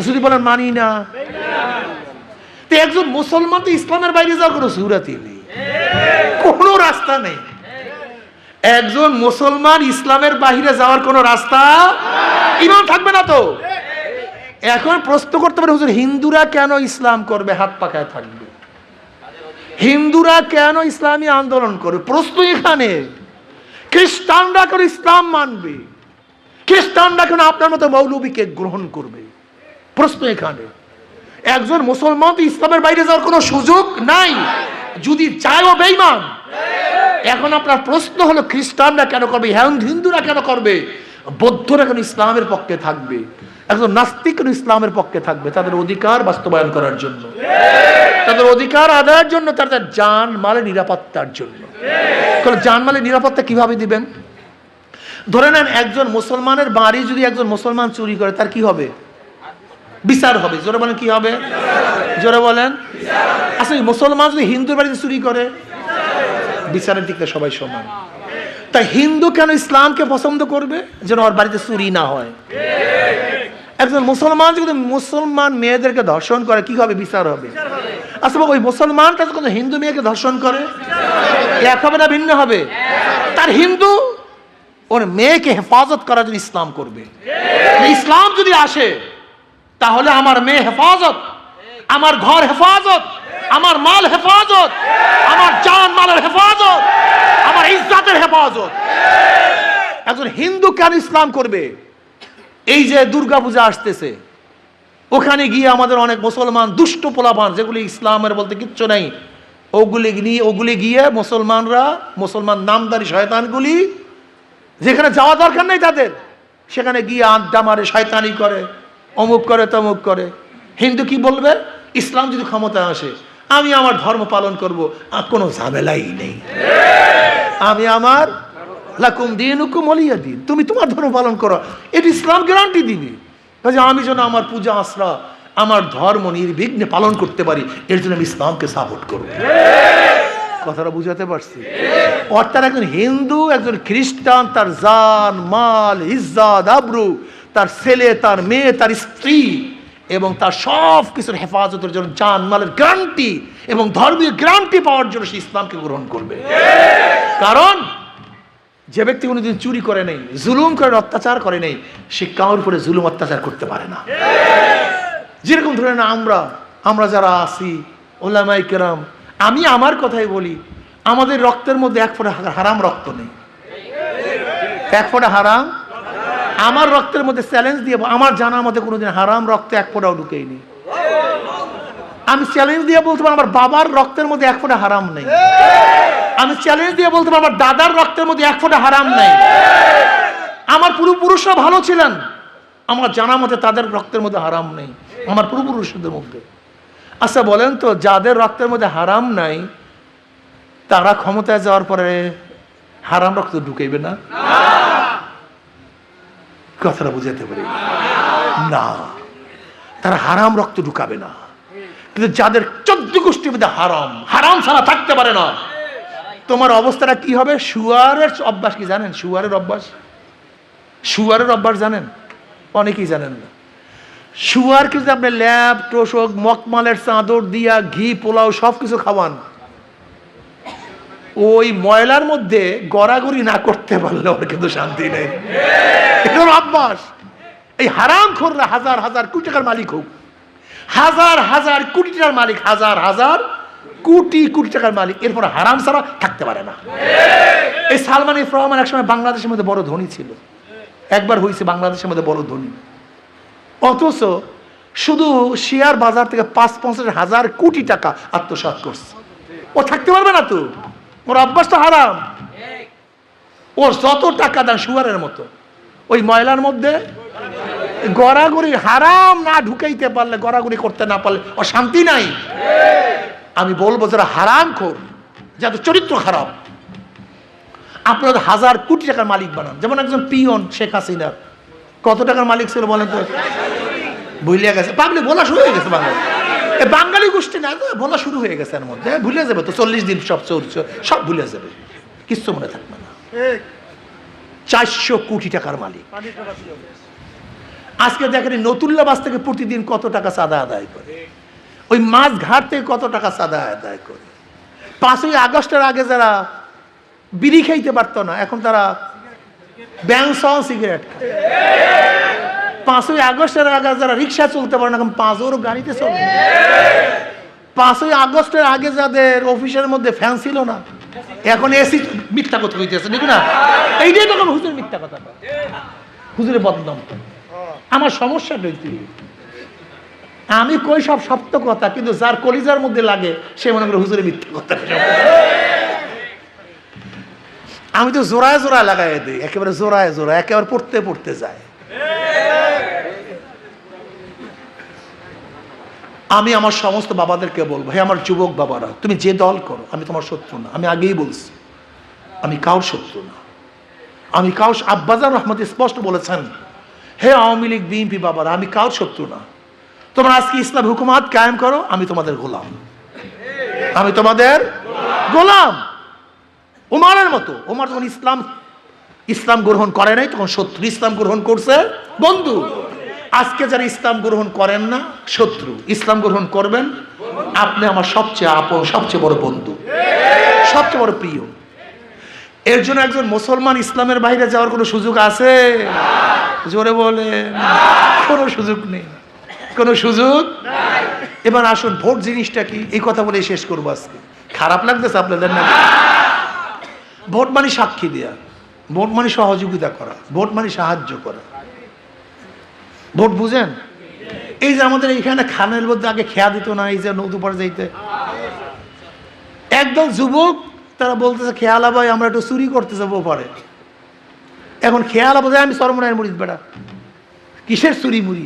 যদি বলেন মানি না। তো একজন মুসলমান তো ইসলামের বাইরে যাওয়ার কোনো সুরাতই নেই, কোনো রাস্তা নেই। একজন মুসলমান ইসলামের বাইরে যাওয়ার কোনো রাস্তা, ইমান থাকবে না তো। এখন প্রশ্ন করতে পারে, হুজুর হিন্দুরা কেন ইসলাম করবে? হাত পাখায় থাকবে। হিন্দুরা কেন ইসলামী আন্দোলন করবে? প্রশ্ন এখানে। খ্রিস্টানরা কেন ইসলাম মানবে? খ্রিস্টানরা কেন আপনার মতো মৌলবীকে গ্রহণ করবে? প্রশ্ন এখানে। একজন মুসলমান তো ইসলামের বাইরে যাওয়ার কোনো সুযোগ নাই, যদি চায়ও বেঈমান। এখন আপনার প্রশ্ন হলো খ্রিস্টানরা কেন করবে, হিন্দুরা কেন করবে, বৌদ্ধরা কেন ইসলামের পক্ষে থাকবে? একজন নাস্তিক ইসলামের পক্ষে থাকবে তাদের অধিকার বাস্তবায়ন করার জন্য, তাদের অধিকার আদায়ের জন্য, তাদের জান মালের নিরাপত্তার জন্য। জান মালের নিরাপত্তা কিভাবে দিবেন? ধরে নেন একজন মুসলমানের বাড়ি যদি একজন মুসলমান চুরি করে, তার কি হবে? বিচার হবে। জোরে বলেন কি হবে? জোরে বলেন। আসলে মুসলমান যদি হিন্দুর বাড়িতে চুরি করে, বিচারের দিকে সবাই সমান। তাই হিন্দু কেন ইসলামকে পছন্দ করবে? যেন ওর বাড়িতে চুরি না হয়। একজন মুসলমান যদি মুসলমান মেয়েদেরকে ধর্ষণ করে, কি হবে? বিচার হবে। আসলে ওই মুসলমানটা যখন হিন্দু মেয়েকে ধর্ষণ করে, এক হবে না ভিন্ন হবে? তার হিন্দু ওর মেয়েকে হেফাজত করার জন্য ইসলাম করবে। ইসলাম যদি আসে তাহলে আমার মেয়ে হেফাজত, আমার ঘর হেফাজত, আমার মাল হেফাজত, আমার জান মালের হেফাজত, আমার ইজ্জতের হেফাজত। একজন হিন্দু কেন ইসলাম করবে? এই যে দুর্গা পূজা আসতেছে, ওখানে গিয়ে আমাদের অনেক মুসলমান দুষ্ট পোলাপান, যেগুলি ইসলামের বলতে কিচ্ছু নাই, ওগুলি গিয়ে মুসলমানরা, মুসলমান নামদারি শয়তানগুলি, যেখানে যাওয়া দরকার নেই তাদের, সেখানে গিয়ে আড্ডা মারে, শয়তানি করে, অমুক করে, তমুক করে। হিন্দু কি বলবে? ইসলাম যদি ক্ষমতায় আসে, আমি আমার ধর্ম পালন করব, আর কোনো ঝামেলাই নেই, আমি আমার লাকুম দীনুকুম ওয়ালিয়া দীন, তুমি তোমার ধর্ম পালন করো। এটা ইসলাম গ্যারান্টি দিবে। কাজে আমি যেন আমার পূজা আশ্রা, আমার ধর্ম নির্বিঘ্নে পালন করতে পারি, এর জন্য আমি ইসলামকে সাপোর্ট করব। কথাটা বুঝাতে পারছি? অর্থাৎ একজন হিন্দু, একজন খ্রিস্টান তার জান মাল ইজ্জত আবরু, তার ছেলে, তার মেয়ে, তার স্ত্রী এবং তার সব কিছুর হেফাজতের জন্য জান মালের গ্যারান্টি এবং ধর্মীয় গ্যারান্টি পাওয়ার জন্য সে ইসলামকে গ্রহণ করবে। কারণ যে ব্যক্তি কোনোদিন চুরি করে নেই, জুলুম করে, অত্যাচার করে নেই, সে কারোর উপরে জুলুম অত্যাচার করতে পারে না। যেরকম ধরে না আমরা যারা আছি ওলামায়ে কেরাম, আমি আমার কথাই বলি, আমাদের রক্তের মধ্যে এক ফোঁটা হারাম রক্ত নেই, এক ফোঁটা হারাম আমার রক্তের মধ্যে চ্যালেঞ্জ দিয়ে, আমার জানার মধ্যে কোনোদিন হারাম রক্তে এক ফোঁটাও ঢুকেইনি। আমি চ্যালেঞ্জ দিয়ে বলতে পারি আমার বাবার রক্তের মধ্যে এক ফোঁটা হারাম নেই। আমি চ্যালেঞ্জ দিয়ে বলতে পারি আমার দাদার রক্তের মধ্যে এক ফোঁটা হারাম নেই। আমার পূর্বপুরুষরা ভালো ছিলেন, আমার জানার মধ্যে তাদের রক্তের মধ্যে হারাম নেই, আমার পূর্বপুরুষদের মধ্যে। আচ্ছা বলেন তো, যাদের রক্তের মধ্যে হারাম নাই, তারা ক্ষমতায় যাওয়ার পরে হারাম রক্ত ঢুকাইবে না? কথাটা বুঝাতে পারি না, তারা হারাম রক্ত ঢুকাবে না। কিন্তু যাদের 14 গোষ্ঠীর মধ্যে হারাম, হারাম ছাড়া থাকতে পারে না, তোমার অবস্থাটা কি হবে? শুয়ারের অভ্যাস কি জানেন? শুয়ারের অভ্যাস জানেন? অনেকেই জানেন না। শুয়ারকে যদি আপনি ল্যাব তোষক মকমালের চাদর দিয়া ঘি পোলাও সবকিছু খাওয়ান, ওই ময়লার মধ্যে গড়াগড়ি না করতে পারলে ওর কিন্তু শান্তি নেই। এগুলোর অভ্যাস। এই হারাম খোররা হাজার হাজার কোটি টাকার মালিক হোক, হাজার হাজার কোটি টাকার মালিক, হাজার হাজার কোটি কোটি টাকার মালিক, এরপর হারাম ছাড়া থাকতে পারে না। এই সালমান এফ রহমান একসময় বাংলাদেশের মধ্যে বড় ধনী ছিল, একবার হয়েছে বাংলাদেশের মধ্যে বড় ধনী, অথচ শুধু শেয়ার বাজার থেকে ৫-৫০ হাজার কোটি টাকা আত্মসাৎ করছে। ও থাকতে পারবে না তো, ওর অভ্যাস তো হারাম। ওর যত টাকা দেন শুয়ারের মতো, ওই ময়লার মধ্যে গড়াগড়ি, হারাম না ঢুকাইতে পারলে, গড়াগড়ি করতে না পারলে ওর শান্তি নাই। আমি বলবো যারা হারাম খোর, যাদের চরিত্র খারাপ, আপনারা হাজার কোটি টাকার মালিক বানান। যেমন একজন পিয়ন শেখ হাসিনার কত টাকার মালিক ছিল বলেন তো? ভুলিয়া গেছে, পাবলিক বলা শুরু হয়ে গেছে। বাঙালি গোষ্ঠী না বলা শুরু হয়ে গেছে, এর মধ্যে ভুলে যাবে তো 40 দিন সব চলছে, সব ভুলে যাবে, কিচ্ছু মনে থাকবে না। 400 কোটি টাকার মালিক। আজকে দেখেন নতুল্লাবাস থেকে প্রতিদিন কত টাকা চাঁদা আদায় করে, ওই মাছ ঘাট থেকে কত টাকা চাঁদা আদায় করে। 5ই আগস্টের আগে যারা বিড়ি খাইতে পারতো না, এখন তারা ব্যাং সহ সিগারেট খায়। 5ই আগস্টের আগে যারা রিক্সা চলতে পারে না, এখন 5 গাড়িতে চলে। 5ই আগস্টের আগে যাদের অফিসের মধ্যে ফ্যান ছিল না, এখন এসি। মিথ্যা কথা হইতেছে নাকি না? এইটাই তখন হুজুর মিথ্যা কথা, হুজুরের বদনাম। আমার সমস্যা রয়েছে, আমি কই সব সত্য কথা, কিন্তু যার কলিজার মধ্যে লাগে সে মনে করে হুজুরের মিথ্যা কথা। আমি তো জোড়ায় জোড়ায় লাগাই দিই, একেবারে জোড়ায় জোড়ায়, একেবারে পড়তে যায়। আমি আমার সমস্ত বাবাদেরকে বলবো, হে আমার যুবক বাবারা, তুমি যে দল করো, আমি তোমার শত্রু না। আমি আগেই বলছি, আমি কাউর শত্রু না। আমি কাউর, আব্বাজান রহমত স্পষ্ট বলেছেন, হে আওয়ামী লীগ বিএনপি বাবারা, আমি কাউর শত্রু না। তোমরা আজকে ইসলাম হুকুমাত কায়েম করো, আমি তোমাদের গোলাম। আমি তোমাদের গোলাম। ওমরের মতো, ওমর যখন ইসলাম গ্রহণ করে নাই তখন শত্রু, ইসলাম গ্রহণ করছে বন্ধু। আজকে যারা ইসলাম গ্রহণ করেন না শত্রু, ইসলাম গ্রহণ করবেন আপনি আমার সবচেয়ে আপন, সবচেয়ে বড় বন্ধু, সবচেয়ে বড় প্রিয়। এর জন্য একজন মুসলমান ইসলামের বাইরে যাওয়ার কোনো সুযোগ আছে? জোরে বলে, কোনো সুযোগ নেই, কোনো সুযোগ। এবার আসুন, ভোট জিনিসটা কি, এই কথা বলে শেষ করবো আজকে। খারাপ লাগতেছে আপনাদের না? ভোট মানে সাক্ষী দেয়া, ভোট মানে সহযোগিতা করা, ভোট মানে সাহায্য করা। ভোট বুঝেন? এই যে আমাদের এইখানে খানের মধ্যে আগে খেয়া দিত না, এই যে নদী পাড়ে যাইতে, একদম যুবক তারা বলতেছে খেয়ালা ভাই আমরা একটু চুরি করতে যাবো পারে। এখন খেয়ালা বোঝায় আমি চরমনায়ের মুড়ি বেড়া, কিসের চুরি মুড়ি?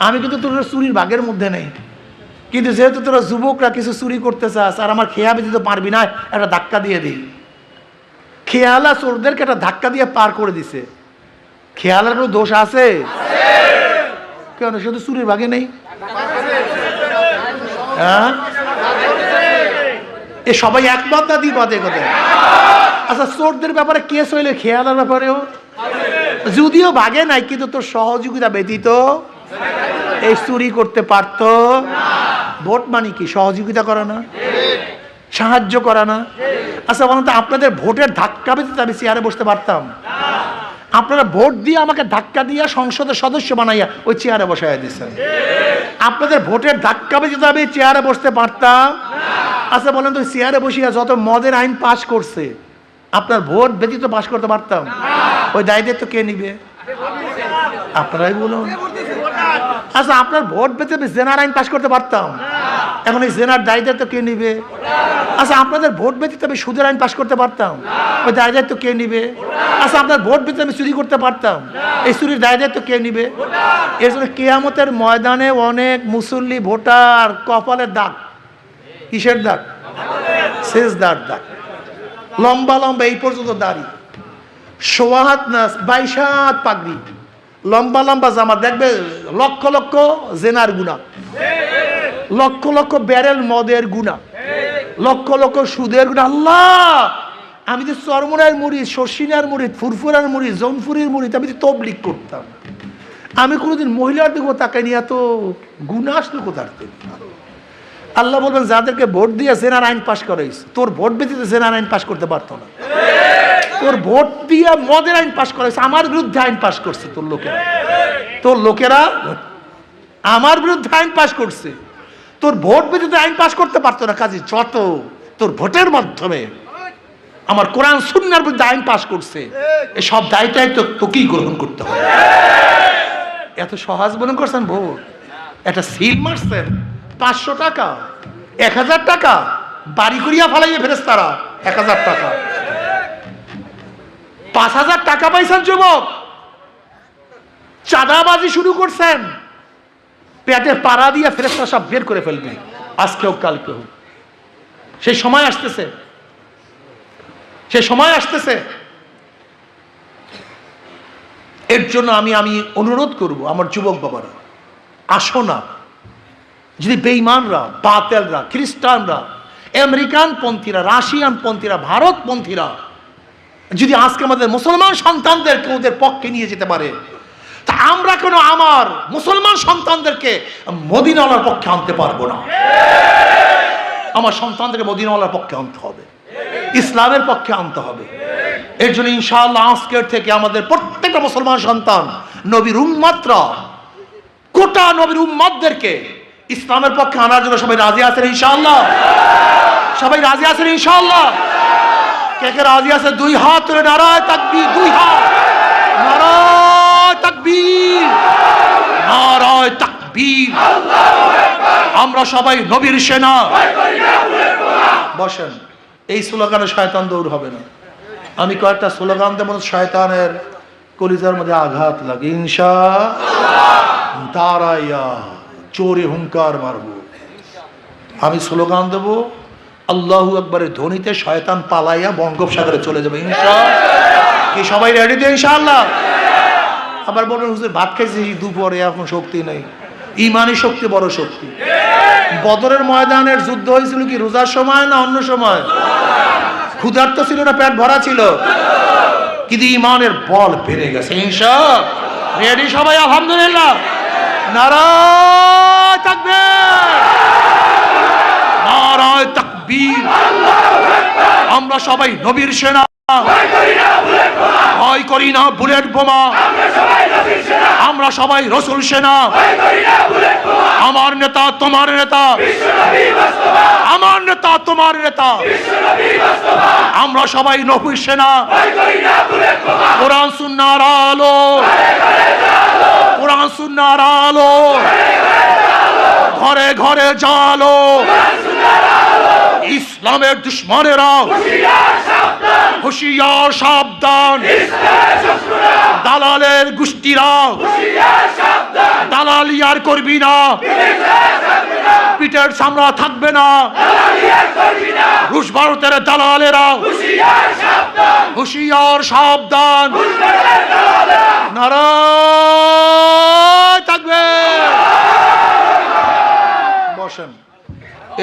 আমি কিন্তু তোর চুরির ভাগের মধ্যে নেই, কিন্তু যেহেতু তোরা যুবকরা কিছু চুরি করতে চাস আর আমার খেয়া দিতে পারবি না, একটা ধাক্কা দিয়ে দিই। খেয়ালা চোরদেরকে একটা ধাক্কা দিয়ে পার করে দিছে। খেয়ালার কোনো দোষ আছে? কেন শুধু চুরির ভাগে নেই? হ্যাঁ, এ সবাই একমত না দ্বিমতে কথা? আচ্ছা, চোরদের ব্যাপারে কেস হইলে খেয়ালার ব্যাপারেও যদিও ভাগে নাই, কিন্তু তোর সহযোগিতা ব্যতীত এই চুরি করতে পারত। ভোট মানে কি? সহযোগিতা করা না, সাহায্য করা না? আচ্ছা বলুন তো, আপনাদের ভোটের ধাক্কা ব্যতীত আমি চেয়ারে বসতে পারতাম? আপনারা ভোট দিয়ে আমাকে ধাক্কা দিয়ে সংসদের সদস্য বানাইয়া ওই চেয়ারে বসাইয়া দিচ্ছেন। আপনাদের ভোটের ধাক্কা ব্যতীত আমি চেয়ারে বসতে পারতাম? আচ্ছা বলেন তো, চেয়ারে বসিয়া যত মদের আইন পাশ করছে, আপনার ভোট ব্যতীত পাশ করতে পারতাম? ওই দায়িত্ব কে নিবে? আপনারাই বলুন। আচ্ছা, আপনার ভোট ব্যতীত জেনার আইন পাশ করতে পারতাম? এখন এই জেনার দায়িত্ব কে নিবে? আচ্ছা, আপনাদের ভোট ব্যতীত আমি সুদের আইন পাশ করতে পারতাম? ওই দায়িত্ব কে নিবে? আচ্ছা, আপনার ভোট ব্যতীত আমি চুরি করতে পারতাম? এই চুরির দায়িত্ব কে নিবে? এর জন্য কিয়ামতের ময়দানে অনেক মুসল্লি ভোটার কপালের দাগ। কিসের দাগ? সেজদার দাগ। লম্বা লম্বা এই পর্যন্ত দাড়ি, 16 হাত না 22 হাত পাগড়ি, লম্বা লম্বা জামা, দেখবে লক্ষ লক্ষ জেনার গুণা, লক্ষ লক্ষ ব্যারেল মদের গুণা, লক্ষ লক্ষ সুদের গুণা। আল্লাহ, আমি তো চরমনায়ের মুড়ি, শর্ষিনার মুড়ি, ফুরফুরার মুড়ি, জৌনপুরের মুড়ি, আমি তো তবলিগ করতাম। আমি কোনোদিন মহিলার দিকেও তাকাই নিয়ে এত গুণা আসলো কোথার থেকে? আল্লাহ বলবেন, যাদেরকে ভোট দিয়ে জেনার আইন পাশ করাইছে, তোর ভোট ব্যতীত জেনার আইন পাশ করতে পারতো না। তোর ভোট দিয়ে মদের আইন পাশ করাইছে, আমার বিরুদ্ধে আইন পাশ করছে তোর লোকেরা। তোর লোকেরা আমার বিরুদ্ধে আইন পাশ করছে, তোর ভোট ব্যতীত আইন পাশ করতে পারতো না। কাজে যত তোর ভোটের মাধ্যমে আমার কোরআন সুন্নাহর বিরুদ্ধে আইন পাশ করছে, এই সব দায়িত্ব তো তোকেই গ্রহণ করতে হবে। এত সহজ মনে করছেন ভোট? একটা সিল মারছেন 500 টাকা, 1000 টাকা, বাড়ি করিয়া ফেলাইয়ে ফেরেশতারা 1000 টাকা, 5000 টাকা পাইছেন যুবক, চাঁদাবাজি শুরু করছেন, পেটে পাড়া দিয়ে ফেরেশতারা সব বের করে ফেলবে, আজকে হোক কালকে হোক। সেই সময় আসতেছে, সেই সময় আসতেছে। এর জন্য আমি অনুরোধ করব আমার যুবক বাবারা, আসো না। যদি বেঈমানরা, বাতেলরা, খ্রিস্টানরা, আমেরিকান পন্থীরা, রাশিয়ান পন্থীরা, ভারত পন্থীরা যদি আজকে আমাদের মুসলমান সন্তানদেরকে ওদের পক্ষে নিয়ে যেতে পারে, তা আমরা কেন আমার মুসলমান সন্তানদেরকে মদিনাওয়ালার পক্ষে আনতে পারবো না? আমার সন্তানদেরকে মদিনাওয়ালার পক্ষে আনতে হবে, ইসলামের পক্ষে আনতে হবে। এর জন্য ইনশাআল্লাহ আজকের থেকে আমাদের প্রত্যেকটা মুসলমান সন্তান, নবীর উম্মতরা, গোটা নবীর উম্মতদেরকে ইসলামের পক্ষে আনার জন্য সবাই রাজি আছেন ইনশাআল্লাহ? সবাই রাজি আছেন ইনশাআল্লাহ? কে কে রাজি আছে? 2 হাত তুলে নারায়ে তাকবীর, 2 হাত, নারায়ে তাকবীর, নারায়ে তাকবীর। আমরা সবাই নবীর সেনা। বসেন, এই স্লোগানে শয়তান দৌড় হবে না। আমি কয়েকটা স্লোগান দেব, শয়তানের কলিজার মধ্যে আঘাত লাগে। ইনশাআল্লাহ, দাঁড়াইয়া জোরে হুঙ্কার মারবো। আমি স্লোগান দেবো, আল্লাহু আকবারের ধ্বনিতে শয়তান পালাইয়া বঙ্গোপসাগরে চলে যাবে ইনশাআল্লাহ। কি সবাই রেডি তো ইনশাআল্লাহ? আবার বলবেন হুজুর ভাত খাইছি দুপুরে, এখন শক্তি নেই। ইমানি শক্তি বড় শক্তি। বদরের ময়দানের যুদ্ধ হয়েছিল কি রোজার সময় না অন্য সময়? ক্ষুধার্ত ছিল না পেট ভরা ছিল? কিন্তু ইমানের বল বেড়ে গেছে ইনশাআল্লাহ। রেডি সবাই? আলহামদুলিল্লাহ। নারায়ে তাকবীর, নারায়ে তাকবীর। আমরা সবাই নবীর সেনা, ভয় করি না বুলেট বোমা। আমরা সবাই রসুল সেনা। আমার নেতা তোমার নেতা, আমার নেতা তোমার নেতা। আমরা সবাই নবীর সেনা। কোরআন সুন্নাহর আলো, কোরআন সুন্নাহর আলো, ঘরে ঘরে জালো। ইসলামের দুশ্মনেরা হুঁশিয়ার সাবধান, দালালের গোষ্ঠীরা দালালি আর করবি না, পিঠের চামড়া থাকবে না। রুশ ভারতের দালালেরা হুঁশিয়ার সাবধান। নারায়ে তাকবীর। বসেন।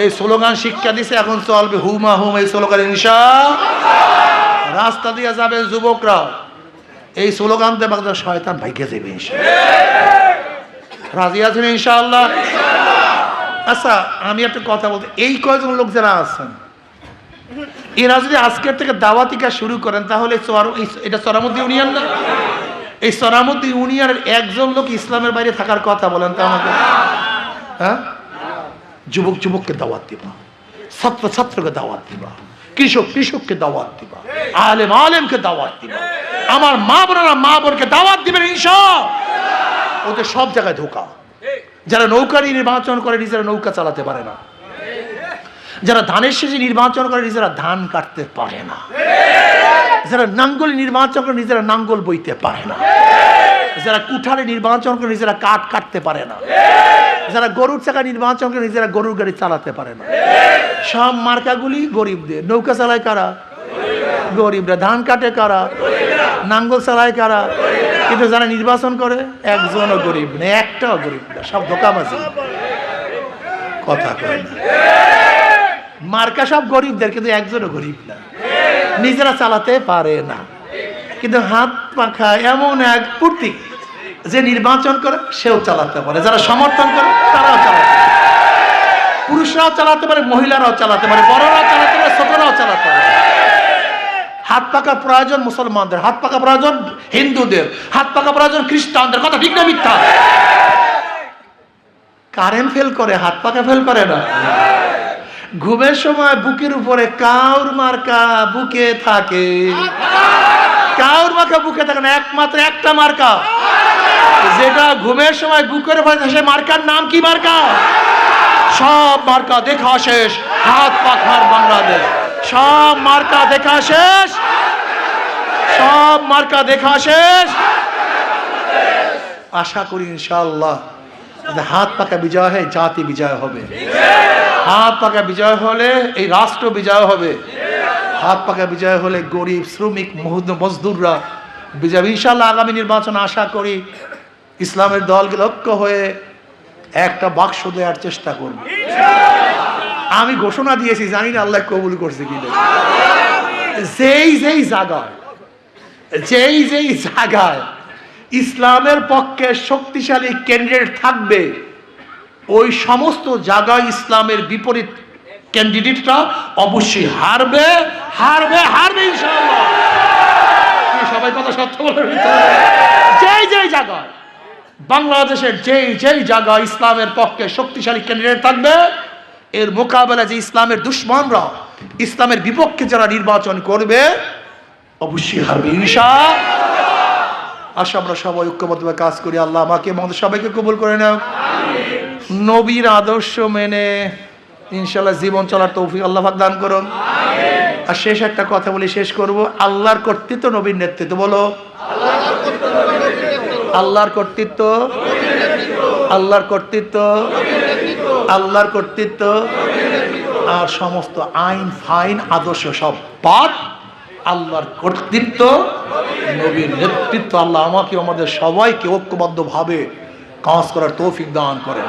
এই স্লোগান শিক্ষা দিছে, এখন চলবে হুমা হুম এই স্লোগান ইনশাআল্লাহ। রাস্তা দিয়ে যাবে যুবকরা, এই স্লোগান দেবে শয়তান ভাইকে যাবে ইনশাআল্লাহ। রাজি আছেন ইনশাআল্লাহ? আচ্ছা আমি একটা কথা বলতে, এই কয়জন লোক যারা আছেন এরা যদি আজকের থেকে দাওয়াতি কাজ শুরু করেন তাহলে এটা সরামুদ্দি ইউনিয়ন না? এই সরামুদ্দি ইউনিয়নের একজন লোক ইসলামের বাইরে থাকার কথা বলেন তো আমাকে। হ্যাঁ, যুবক যুবককে দাওয়াত দিবা, ছাত্র ছাত্রকে দাওয়াত দিবা, কৃষক কৃষককে দাওয়াত দিবা, আলেম আলেমকে দাওয়াত দিবা, আমার মা বোনেরা মা বোনকে দাওয়াত দিবেন ইনশাআল্লাহ। ওদের সব জায়গায় ধোকা। যারা নৌকা নির্বাচন করে নিজেরা নৌকা চালাতে পারে না, যারা ধানের শেষে নির্বাচন করে নিজেরা ধান কাটতে পারে না, যারা নাঙ্গল নির্বাচন করে নিজেরা নাঙ্গল বইতে পারে না, যারা কুঠারে নির্বাচন করে নিজেরা কাঠ কাটতে পারে না, যারা গরুর চাকা নির্বাচন করে নিজেরা গরুর গাড়ি চালাতে পারে না। সব মার্কাগুলি গরিবদের। নৌকা চালায় কারা? গরিবরা। ধান কাটে কারা? নাঙ্গল চালায় কারা? কিন্তু যারা নির্বাচন করে একজনও গরিব না, একটাও গরিব না, সব ধোঁকাবাজি। কথা কয় না। মার্কা সব গরিবদের, কিন্তু একজনও গরিব না, নিজেরা চালাতে পারে না। কিন্তু হাত পাখা এমন এক প্রতীক, যে নির্বাচন করে সেও চালাতে পারে, যারা সমর্থন করে তারাও চালাতে পারে। পুরুষরাও চালাতে পারে, মহিলারাও চালাতে পারে, বড়রাও চালাতে পারে, ছোটরাও চালাতে পারে। হাত পাকা প্রয়োজন মুসলমানদের, হাত পাকা প্রয়োজন হিন্দুদের, হাত পাকা প্রয়োজন খ্রিস্টানদের। কথা ঠিক না মিথ্যা? কারেন্ট ফেল করে, হাত পাকা ফেল করে না। ঘুমের সময় বুকের উপরে কাউর মার্কা বুকে থাকে, কাউর মার্কা বুকে থাকে না, একমাত্র একটা মার্কা যেটা ঘুমের সময় বুকের উপরে থাকে, সেই মার্কার নাম কি মার্কা? সব মার্কা দেখা শেষ, হাত পাখার বাংলাদেশ। সব মার্কা দেখা শেষ, সব মার্কা দেখা শেষ। আশা করি ইনশাআল্লাহ হাত পাকা বিজয় হয়, জাতি বিজয় হবে। হাত পাকা বিজয় হলে এই রাষ্ট্র বিজয় হবে। হাত পাকা বিজয় হলে গরিব শ্রমিক মজদুররা বিজয় ইনশাআল্লাহ। আগামী নির্বাচন আশা করি ইসলামের দলকে লক্ষ্য হয়ে একটা বাক্স দেওয়ার চেষ্টা করব। আমি ঘোষণা দিয়েছি, জানি না আল্লাহ কবুল করছে কিনা। যেই যেই জায়গায় ইসলামের পক্ষে শক্তিশালী ক্যান্ডিডেট থাকবে, ওই সমস্ত জায়গায় ইসলামের বিপরীত ক্যান্ডিডেটরা অবশ্যই হারবে, হারবে, হারবে ইনশাআল্লাহ। সবাই কথা সত্য বলে। যেই যেই জায়গায় বাংলাদেশের যেই জায়গায় ইসলামের পক্ষে শক্তিশালী ক্যান্ডিডেট থাকবে, এর মোকাবেলা যে ইসলামের দুশ্মনরা, ইসলামের বিপক্ষে যারা নির্বাচন করবে, অবশ্যই হারবে ইনশাআল্লাহ। আসলে আমরা সবাই ঐক্যবদ্ধভাবে কাজ করি। আল্লাহ আমাকে আমাদের সবাইকে কবুল করে নাও। নবীর আদর্শ মেনে ইনশাআল্লাহ জীবন চলার তৌফিক আল্লাহ পাক দান করুন। আর শেষ একটা কথা বলে শেষ করব। আল্লাহর কর্তৃত্ব, নবীর নেতৃত্ব। বলো আল্লাহর কর্তৃত্ব, আল্লাহর কর্তৃত্ব। আল্লাহর কর্তৃত্ব, আর সমস্ত আইন ফাইন আদর্শ সব বাদ। আল্লাহর কর্তৃত্ব, নবীর নেতৃত্ব। আল্লাহ আমাকে আমাদের সবাইকে ঐক্যবদ্ধভাবে কাজ করার তৌফিক দান করেন।